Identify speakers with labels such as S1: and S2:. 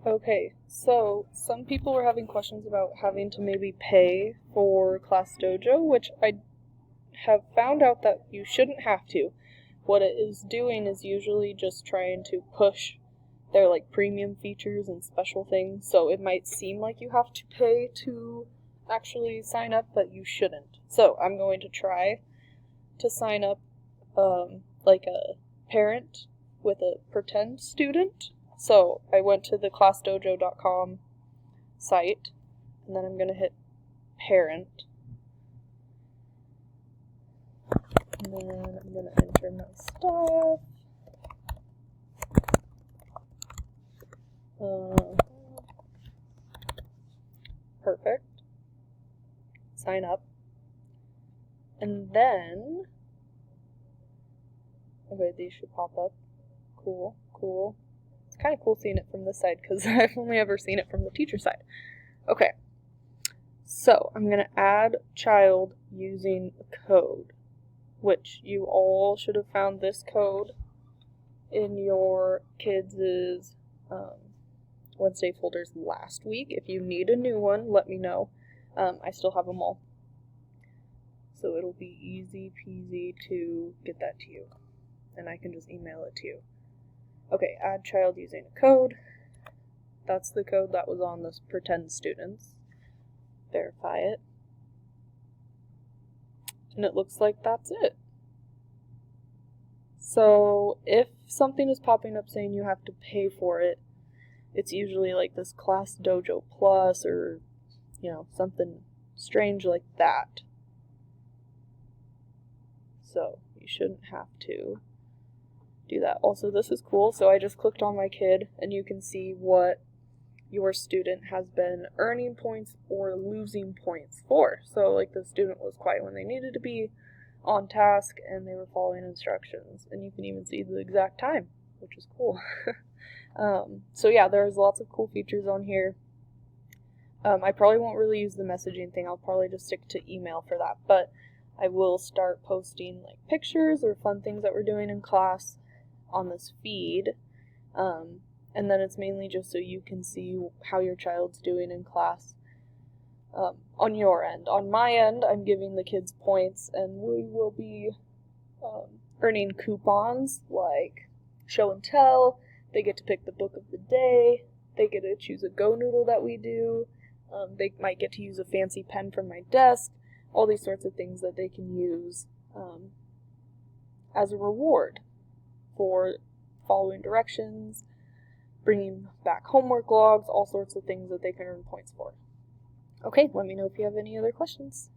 S1: Okay, so some people were having questions about having to maybe pay for Class Dojo, which I have found out that you shouldn't have to. What it is doing is usually just trying to push their premium features and special things, so it might seem like you have to pay to actually sign up, but you shouldn't. So I'm going to try to sign up like a parent with a pretend student. So I went to the classdojo.com site, and then I'm going to hit parent. And then I'm going to enter my stuff. Perfect. Sign up. And then, okay, these should pop up. Cool, cool. It's kind of cool seeing it from this side because I've only ever seen it from the teacher side. Okay, so I'm going to add child using a code, which you all should have found this code in your kids' Wednesday folders last week. If you need a new one, let me know. I still have them all. So it'll be easy peasy to get that to you. And I can just email it to you. Okay, add child using a code. That's the code that was on this pretend students. Verify it. And it looks like that's it. So if something is popping up saying you have to pay for it, it's usually like this Class Dojo Plus or, something strange like that. So you shouldn't have to do that. Also, this is cool. So I just clicked on my kid and you can see what your student has been earning points or losing points for. So the student was quiet when they needed to be, on task, and they were following instructions. And you can even see the exact time, which is cool. So yeah, there's lots of cool features on here. I probably won't really use the messaging thing. I'll probably just stick to email for that. But I will start posting pictures or fun things that we're doing in class on this feed. And then it's mainly just so you can see how your child's doing in class on your end. On my end, I'm giving the kids points, and we will be earning coupons like show and tell. They get to pick the book of the day. They get to choose a Go Noodle that we do. They might get to use a fancy pen from my desk. All these sorts of things that they can use as a reward for following directions, bringing back homework logs, all sorts of things that they can earn points for. Okay, let me know if you have any other questions.